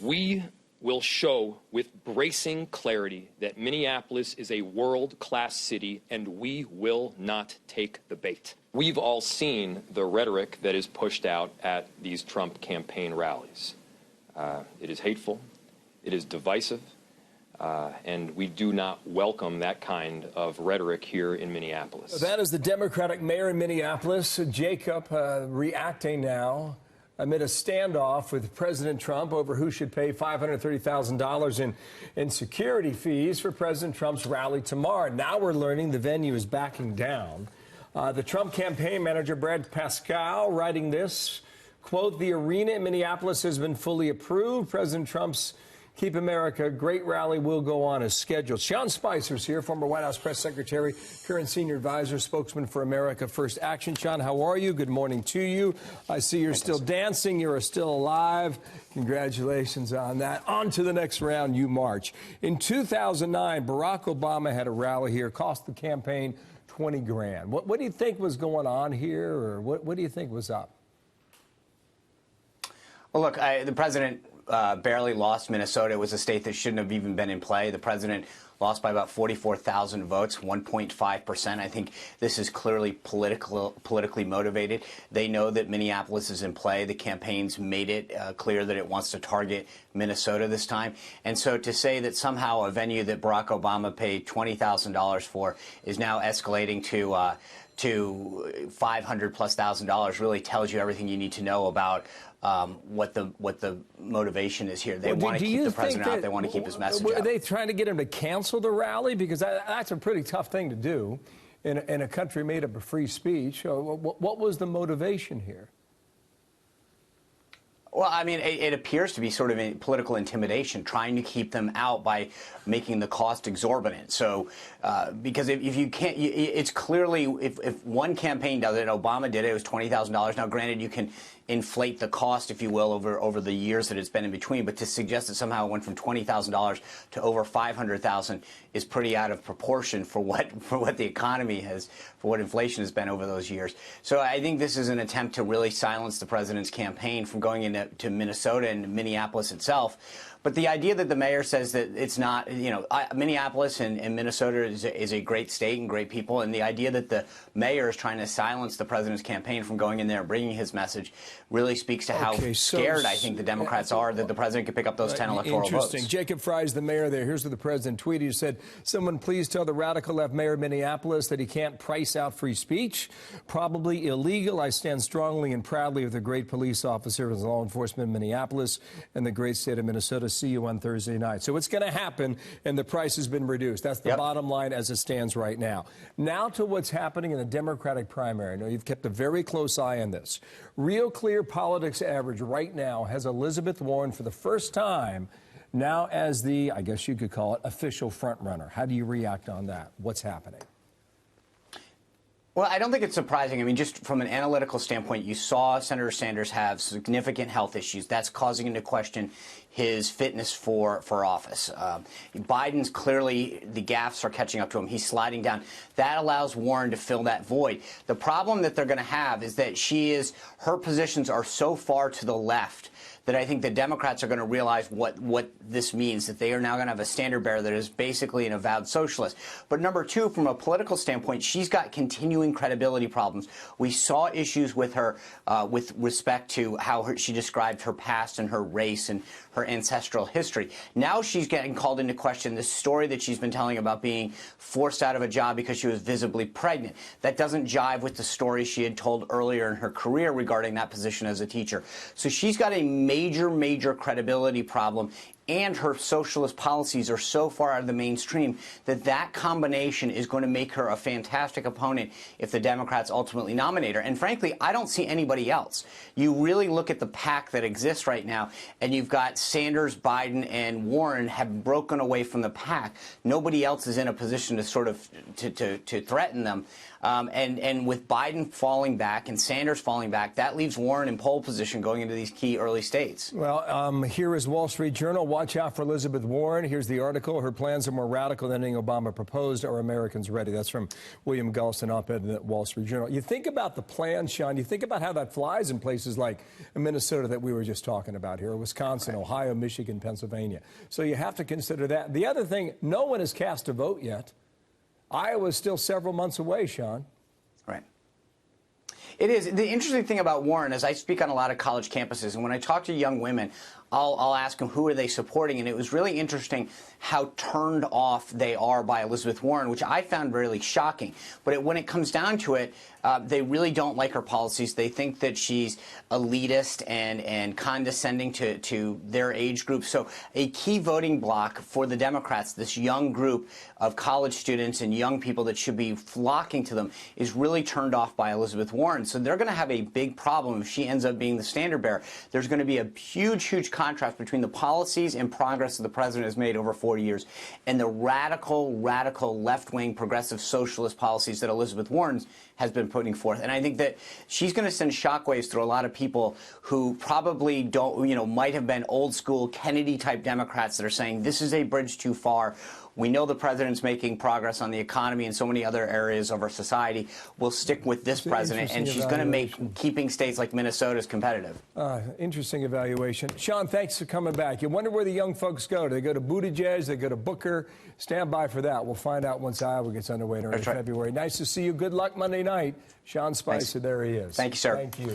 We will show with bracing clarity that Minneapolis is a world-class city, and we will not take the bait. We've all seen the rhetoric that is pushed out at these Trump campaign rallies. It is hateful, it is divisive, and we do not welcome that kind of rhetoric here in Minneapolis. That is the Democratic mayor in Minneapolis, Jacob, reacting now amid a standoff with President Trump over who should pay $530,000 in security fees for President Trump's rally tomorrow. Now we're learning the venue is backing down. The Trump campaign manager, Brad Pascal, writing this, quote, "The arena in Minneapolis has been fully approved. President Trump's Keep America Great rally will go on as scheduled." Sean Spicer's here, former White House press secretary, current senior advisor, spokesman for America First Action. Sean, how are you? Good morning to you. I see you're still dancing. You're still alive. Congratulations on that. On to the next round, you march. In 2009, Barack Obama had a rally here, cost the campaign $20,000. What do you think was going on here, or what do you think was up? Well, look, the president barely lost Minnesota. It was a state that shouldn't have even been in play. The president lost by about 44,000 votes, 1.5%. I think this is clearly politically motivated. They know that Minneapolis is in play. The campaign's made it clear that it wants to target Minnesota this time. And so to say that somehow a venue that Barack Obama paid $20,000 for is now escalating to $500,000+ really tells you everything you need to know about what the motivation is here. They want to keep the president out. They want to keep his message out. Are they trying to get him to cancel the rally? Because that's a pretty tough thing to do in a country made up of free speech. What was the motivation here? Well, I mean, it appears to be sort of political intimidation, trying to keep them out by making the cost exorbitant. So, because if you can't, it's clearly, if one campaign does it, Obama did it, it was $20,000. Now, granted, you can inflate the cost, if you will, over the years that it's been in between. But to suggest that somehow it went from $20,000 to over $500,000 is pretty out of proportion for what the economy has, for what inflation has been over those years. So I think this is an attempt to really silence the president's campaign from going into Minnesota and Minneapolis itself. But the idea that the mayor says that it's not, Minneapolis and Minnesota is a great state and great people, and the idea that the mayor is trying to silence the president's campaign from going in there and bringing his message really speaks to how scared I think the Democrats are that the president could pick up those 10 electoral votes. Interesting. Jacob Fry's the mayor there. Here's what the president tweeted. He said, "Someone please tell the radical left mayor of Minneapolis that he can't price out free speech. Probably illegal. I stand strongly and proudly with the great police officers and law enforcement in Minneapolis and the great state of Minnesota. See you on Thursday night." So it's going to happen, and the price has been reduced. That's the bottom line as it stands right now. Now to what's happening in the Democratic primary. I know you've kept a very close eye on this. Real Clear Politics average right now has Elizabeth Warren for the first time now as the, I guess you could call it, official frontrunner. How do you react on that? What's happening? Well, I don't think it's surprising. I mean, just from an analytical standpoint, you saw Senator Sanders have significant health issues. That's causing him to question his fitness for office. Biden's clearly, the gaffes are catching up to him. He's sliding down. That allows Warren to fill that void. The problem that they're going to have is that her positions are so far to the left that I think the Democrats are going to realize what this means, that they are now going to have a standard bearer that is basically an avowed socialist. But number two, from a political standpoint, she's got continuing credibility problems. We saw issues with her with respect to how she described her past and her race and her ancestral history. Now she's getting called into question this story that she's been telling about being forced out of a job because she was visibly pregnant. That doesn't jive with the story she had told earlier in her career regarding that position as a teacher. So she's got a major credibility problem, and her socialist policies are so far out of the mainstream that combination is going to make her a fantastic opponent if the Democrats ultimately nominate her. And frankly, I don't see anybody else. You really look at the pack that exists right now, and you've got Sanders, Biden, and Warren have broken away from the pack. Nobody else is in a position to sort of to threaten them. And with Biden falling back and Sanders falling back, that leaves Warren in pole position going into these key early states. Well, here is Wall Street Journal. Watch out for Elizabeth Warren. Here's the article. Her plans are more radical than anything Obama proposed. Are Americans ready? That's from William Galston, op-ed in the Wall Street Journal. You think about the plan, Sean. You think about how that flies in places like Minnesota that we were just talking about here, Wisconsin, Ohio, Michigan, Pennsylvania. So you have to consider that. The other thing, no one has cast a vote yet. Iowa's still several months away, Sean. Right. It is. The interesting thing about Warren is I speak on a lot of college campuses, and when I talk to young women, I'll ask them who are they supporting, and it was really interesting how turned off they are by Elizabeth Warren, which I found really shocking. But when it comes down to it, they really don't like her policies. They think that she's elitist and condescending to their age group. So a key voting bloc for the Democrats, this young group of college students and young people that should be flocking to them, is really turned off by Elizabeth Warren. So they're going to have a big problem if she ends up being the standard bearer. There's going to be a huge contrast between the policies and progress that the president has made over 40 years and the radical left-wing progressive socialist policies that Elizabeth Warren has been putting forth. And I think that she's going to send shockwaves through a lot of people who probably don't, might have been old school Kennedy-type Democrats that are saying this is a bridge too far. We know the president's making progress on the economy and so many other areas of our society. We'll stick with this president, and she's going to make keeping states like Minnesota's competitive. Interesting evaluation. Sean, thanks for coming back. You wonder where the young folks go. Do they go to Buttigieg? They go to Booker? Stand by for that. We'll find out once Iowa gets underway in early February. Nice to see you. Good luck Monday night. Sean Spicer, there he is. Thank you, sir. Thank you.